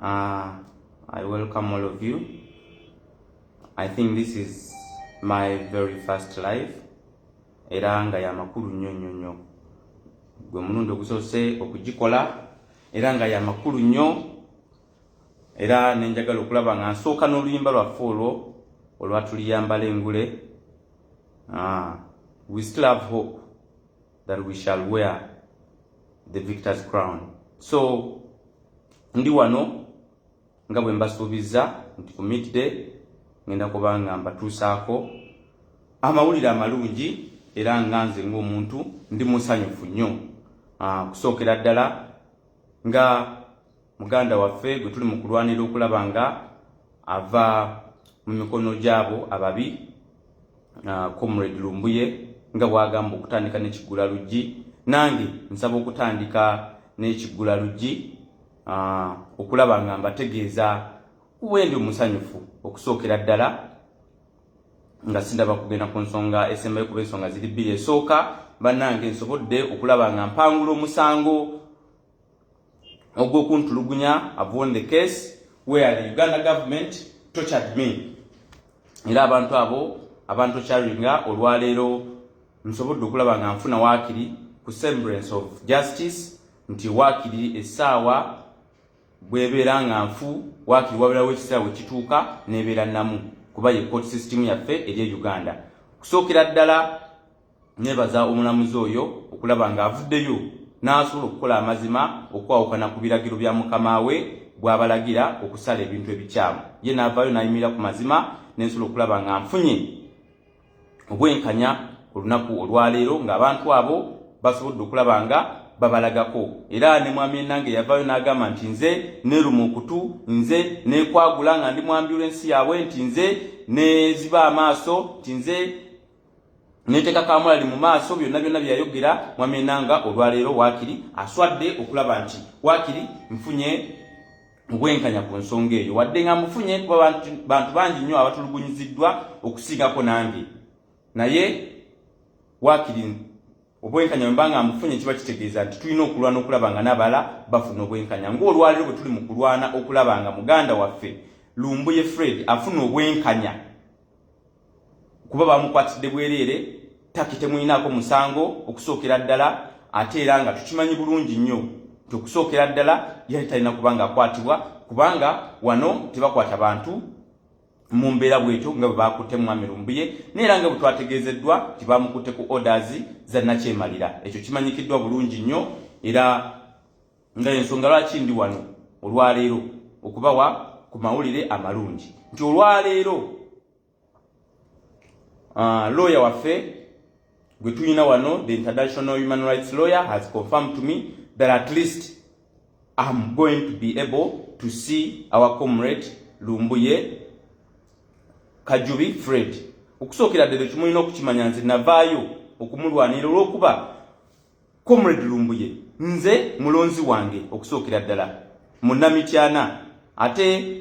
I welcome all of you. I think this is my very first live. Era nga ya makulu nnyo. Gwe munundo gusose okugikola era nga ya makulu nnyo. Era nenjagala okulaba nga nsooka n'oluyimba lwaffe olwo olwatuliyambala engule. We still have hope that we shall wear the victor's crown. So ndi wano nga bwe mbasuubiza nti ku midday ngenda kubanga mbatuusaako amawulire amalungi era nga nze ng'omuntu ndi musanyufu nnyo. Kusookera ddala nga muganda waffe gwe tuli mu kulwanira okulaba nga ava mu mikono gyabo ababi, Comrade Lumbuye nga bwagamba okutandika n'ekiggula luggi, nange nsaba okutandika n'ekiggula luggi okulaba nga mbategeeza wendi omusanyufu okusookera ddala nga sindaba kugenda ku nsonga esembayo kuba ensonga ziri bbiri. Esooka bannange nsobodde okulaba nga mpangula omusango ogw'okuntulugunya. I've won the case where the Uganda government tortured me. Era abantu abo abantokyaringa olwaleero nsobodde okulaba nga nfuna waakiri ku semblance of justice, nti waakiri essaawa bwebeera nga nfu waakiri wabeerawo ekiseera we kituuka n'ebeera namu kuba ye court system yaffe eri Uganda. Kusookera ddala nebaza omulamuzi oyo okulaba nga avuddeyo n'asobola okukola amazima okwawukana ku biragiro bya mukama we bw'abalagira okusala ebintu ebikyamu. Ye n'avaayo n'ayimirira ku mazima n'ensobola okulaba nga nfunye obwenkanya olunaku olwaleero ng'abantu abo basobodde okulaba nga babalagako. Era ne mwami nange yavaayo n'agamba nti nze neeruma okutu, nze neekwagula nga ndi mu ambulance yaabwe, nti nze neziba amaaso, nti nze neteeka kamulali mu maaso. Byonna byayogera mwami nanga olwaleero waakiri aswadde okulaba nti waakiri nfunye obwenkanya ku nsonga eyo, wadde nga mufunye kuba bantu bangi nnyo abatulugunyiziddwa okusiigako nange, naye waakiri obwenkanya bwe mbanga mufunye kiba kitegeeza nti tulina okulwana okulaba nga n'abala bafuna obwenkanya. Ng'olwaleero bwe tuli mu kulwana okulaba nga muganda waffe Lumbuye Fred afuna obwenkanya kuba bamukwatidde bwereere, taki temuyinaako musango okusookera ddala, ate era nga tukimanyi bulungi nnyo nti okusookera ddala yali talina kubanga akwatibwa, kubanga wano tebakwata bantu mu mbeera bwetyo nga bwe bakutte mwami Lumbuye, n'era nga bwe twategeezeddwa nti bamukutte ku orders za nakyemalira. Ekyo kimanyikiddwa bulungi nnyo, era nga ensonga lwaki ndi wano olwaleero okubawa ku mawulire amalungi nti olwaleero lawyer waffe gwe tulina wano, the international human rights lawyer, has confirmed to me that at least I'm going to be able to see our comrade Lumbuye Kajubi Fred. Okusookera ddala kimulina okukimanya nze navaayo okumulwanira olw'okuba Comrade Lumbuye nze mulonzi wange okusookera ddala munnamityana, ate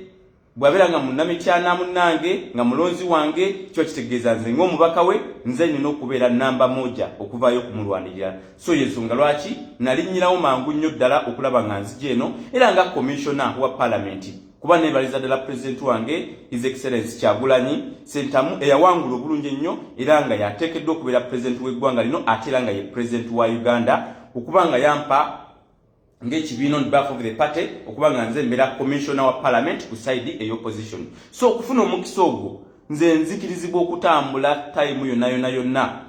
bw'abeera nga munnamityana munnange nga mulonzi wange kiba kitegeeza nze ng'omubaka we nze nina okubeera namba moja okuvaayo okumulwanirira. So yensonga lwaki nalinnyirawo mangu nnyo ddala okulaba nga nzija eno, era nga commissioner wa parliament kuba nebaliza ddala president wange His Excellency Kyagulanyi Ssentamu eyawangula obulungi ennyo, era nga yateekeddwa okubeera president w'eggwanga lino, ate era nga ye president wa Uganda, okuba nga yampa ng'ekibiina on behalf of the party okuba nga nze mbeera commissioner wa parliament ku side ey'opposition. So okufuna omukisa ogwo nze nzikirizibwa okutambula time yonna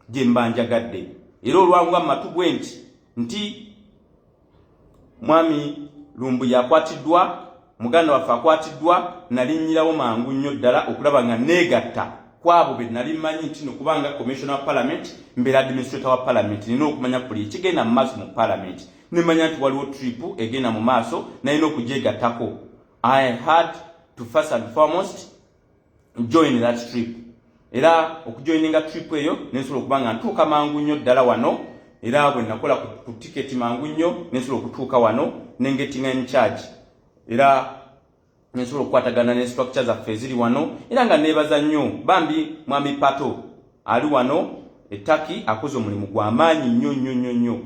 gye mba njagadde, era olwangu amatu bwe nti mwami Lumbuye akwatiddwa, muganda waffe akwatiddwa, nalinnyirawo mangu nnyo ddala okulaba nga neegatta kwabo be nali mmanyi nti nokubanga commissioner wa parliament mbeera administrator wa parliament, nina okumanya buli ekigenda mu maaso mu parliament, nemanya nti waliwo trip egenda mu maaso nalina okugyegattako. I had to first and foremost join that trip, era okujoininga trip eyo nensobola okuba nga ntuuka mangu nnyo ddala wano, era bwe nakola ku tiketi mangu nnyo nensobola okutuuka wano nengetinga in charge, era nensobola okukwatagana ne structure zaffe eziri wano, era nga neebaza nnyo bambi mwami Pato ali wano ettaki akoze omulimu gw'amaanyi nnyo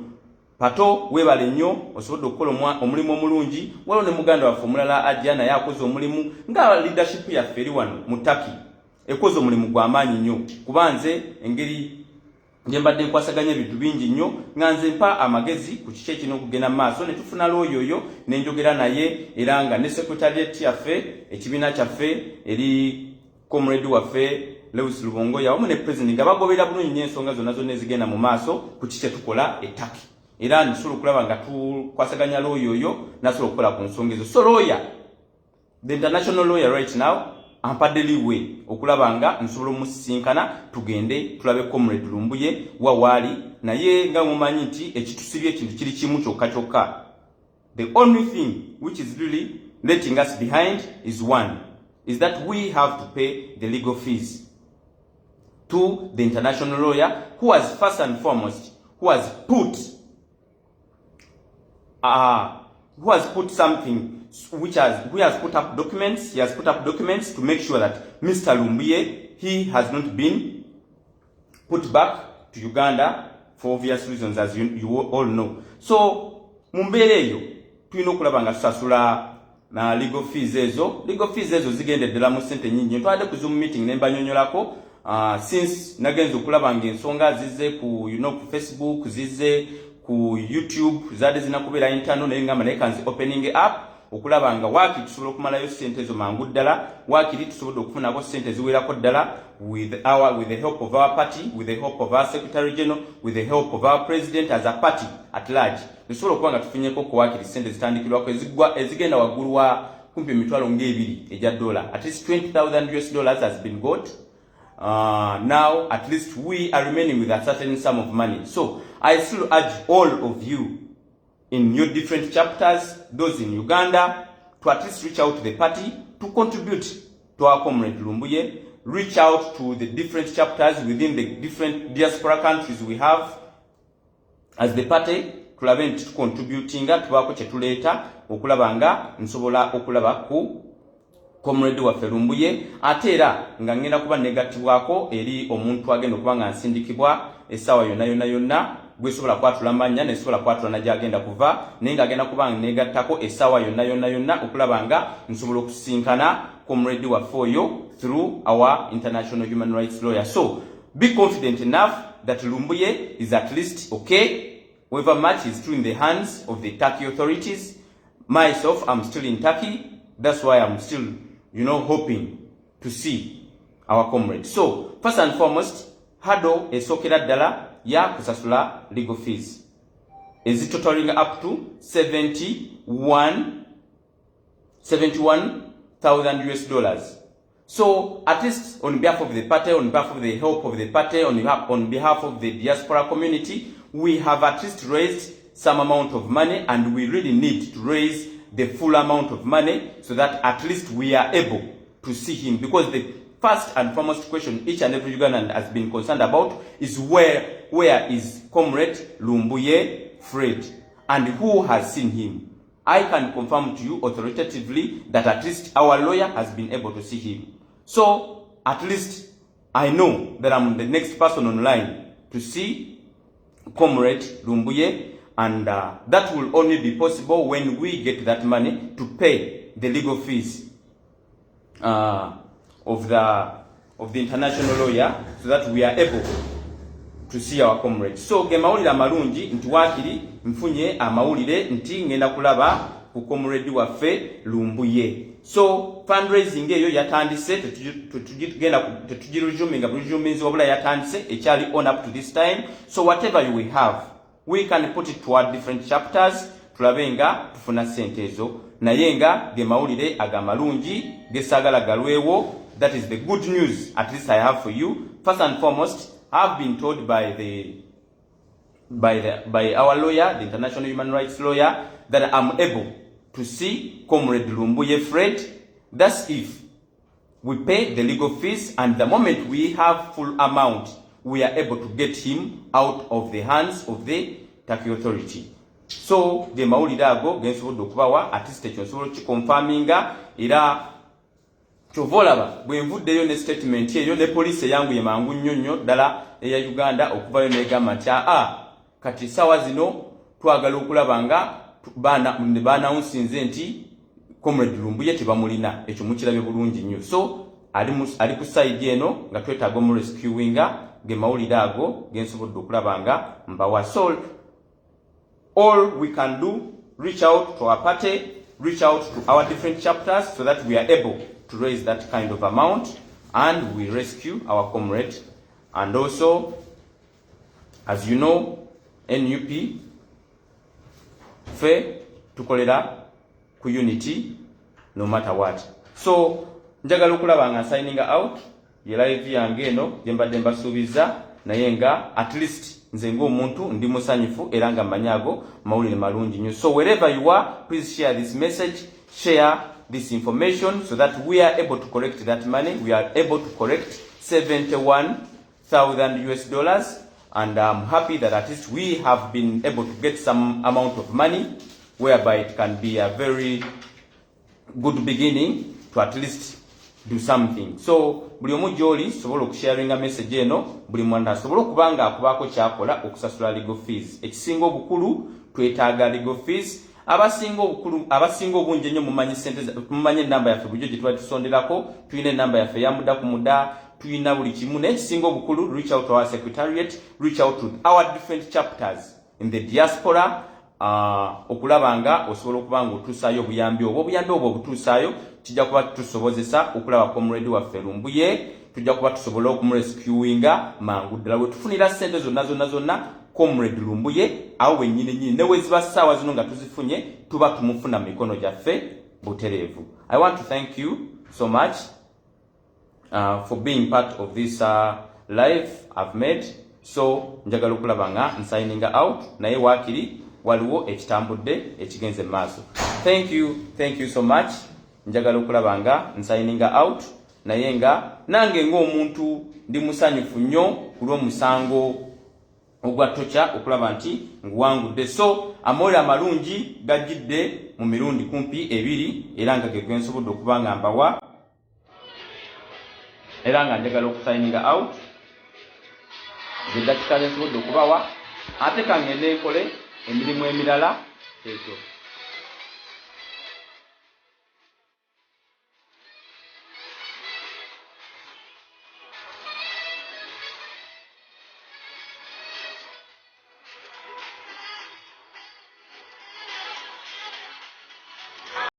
Pato webale nnyo osobola okukola omulimu omulungi walo ne muganda waffe omulala ajja naye akoze omulimu nga leadership yaffe eri wano mu Turkey ekoze omulimu gw'amaanyi nnyo kubanze engeri njembadde nkwasaganya ebintu bingi nnyo nga nze mpa amagezi ku kiki ekino okugenda mu maaso ne tufuna looyo ne njogera naye era nga ne secretariat yaffe ekibiina kyaffe eri comrade waffe Lewis Lubongo yawamu ne president nga bagoberera bulungi nnyo ensonga zonna ezigenda mu maaso ku kiki ekitukola e Turkey era nsobola okulaba nga tukwasaganya looyo nasobola okukola ku nsonga ezo. So lawyer, the international lawyer right now ampadde liwe okulaba nga nsobola omusisinkana tugende tulabe comrade Lumbuye wawaali naye nga mumanyi nti ekitusibye ekintu kiri kimu kyokka. The only thing which is really letting us behind is that we have to pay the legal fees to the international lawyer who has first and foremost who has put something who has put up documents. He has put up documents to make sure that Mr. Lumbuye, he has not been put back to Uganda for obvious reasons, as you all know. So mumbeera eyo tulina okulaba nga tusasula na legal fees ezo zigendeddala mu ssente nnyingi. Ntwadde ku Zoom meeting ne mbanyonyolako since nagenza okulaba ng'ensonga zizze ku ku Facebook, zizze ku YouTube, zadde zinakubeera internal naye ngamba naye kanzi opening up okulaba nga waakiri tusobola okumalayo ssente ezo mangu ddala, waakiri tusobola okufunako ssente ziwerako ddala with the help of our party, with the help of our Secretary General, with the help of our President as a party at large. Tusobola okuba nga tufunyeko ku waakiri ssente zitandikirwako ezigenda waggulu wa kumpi emitwalo ng'ebiri egya dola. At least $20,000 has been got. Now at least we are remaining with a certain sum of money. So I still urge all of you in your different chapters, those in Uganda, to at least reach out to the party to contribute to our comrade Lumbuye, reach out to the different chapters within the different diaspora countries we have as the party, tulabe nti tucontributinga tubaako kye tuleeta okulaba nga nsobola okulaba ku comrade waffe Lumbuye ate era nga ngenda kuba negatibwako eri omuntu agenda okuba nga nsindikibwa essaawa yonna gwesobola kwatula mannya nesobola kwatula najagenda kuva naye nga agenda kuba negattako essaawa yonna okulaba nga nsobola okusinkana comrade waffe oyo through our international human rights lawyer. So be confident enough that Lumbuye is at least okay. However much is true in the hands of the Turkey authorities. Myself, I'm still in Turkey. That's why I'm still, hoping to see our comrades. So, first and foremost, hado esokera ddala ya kusasula legal fees. Is it totaling up to $71,000? So, at least on behalf of the party, on behalf of the help of the party, on behalf of the diaspora community, we have at least raised some amount of money, and we really need to raise the full amount of money so that at least we are able to see him. Because the first and foremost question each and every Ugandan has been concerned about is where is Comrade Lumbuye Fred, and who has seen him? I can confirm to you authoritatively that at least our lawyer has been able to see him. So at least I know that I'm the next person online to see Comrade Lumbuye, and that will only be possible when we get that money to pay the legal fees of the international lawyer, so that we are able to see our comrades. So ge mawulire amalungi nti waakiri nfunye amawulire nti ngenda kulaba ku comrade waffe Lumbuye. So fundraising eyo yatandise, tetugirujuminga bujuminzi wabula yatandise ekyali on up to this time. So whatever you will have, we can put it toward different chapters, tulabe nga tufuna sente ezo naye nga ge mawulire agamalungi gesagala galwewo. That is the good news at least I have for you. First and foremost, I have been told by our lawyer, the international human rights lawyer, that I'm able to see Comrade Lumbuye Fred. That's if we pay the legal fees, and the moment we have full amount, we are able to get him out of the hands of the Turkey authority. So ge mawulire ago gensobodde okubawa at least ekyo nsobola kikonfaminga, era kyovolaba bwe nvuddeyo ne statement eyo ne police eyangu ye mangu nnyo ddala eya Uganda okuvayo negamba nti kati sawa zino twagala okulaba nga baanawunsinze nti Comrade Lumbuye tebamulina. Ekyo mukirabye bulungi nnyo. So ali ku side eno nga twetaaga mu rescuinga ge mawulire ago gensobodde okulaba nga mbawa. So all we can do, reach out to our party, reach out to our different chapters so that we are able to raise that kind of amount and we rescue our comrade. And also, as you know, NUP fe tukolera ku unity no matter what. So njagala okulaba nga signing out ye live yange eno jembadde mbasuubiza naye nga at least nze ng'omuntu ndi musanyufu era nga manyago mawulire malungi nnyo. So wherever you are, please share this message, share this information so that we are able to collect that money. We are able to collect $71,000 and I'm happy that at least we have been able to get some amount of money whereby it can be a very good beginning to at least do something. So buli omu gyoli sobola okusharinga message eno, buli mwana sobola okubanga akubaako kyakola okusasula legal fees. Ekisinga obukulu twetaaga legal fees. Abasinga obungi ennyo mumanyi namba yaffe bulijjo gye tuba tusonderako, tulina namba yaffe ya muda ku muda, tulina buli kimu. N'ekisinga obukulu, reach out to our secretariat, reach out to our different chapters in the diaspora, okulaba nga osobola okubanga otuusaayo obuyambi obwo obutuusaayo kijja kuba tusobozesa okulaba Comrade waffe Lumbuye, tujja kuba tusobola okumurescuinga mangu ddala bwe tufunira ssente zonna Comrade Lumbuye awo wennyini ne weziba ssaawa zino nga tuzifunye tuba tumufuna mu mikono gyaffe butereevu. I want to thank you so much for being part of this live I've made. So njagala okulaba nga signing out naye waakiri waliwo ekitambudde ekigenze maaso. Thank you so much. Njagala okulaba nga signing out naye nga nange ng'omuntu ndi musanyufu nnyo ku lw'omusango ogwa Torch okulaba nti nguwangudde. So amawulire amalungi gajjidde mu mirundi kumpi ebiri era nga ge gwensobodde okuba nga mbawa era nga njagala okusigninga out ze dakika zensobodde okubawa ate kangende nkole emirimu emirala ekyo.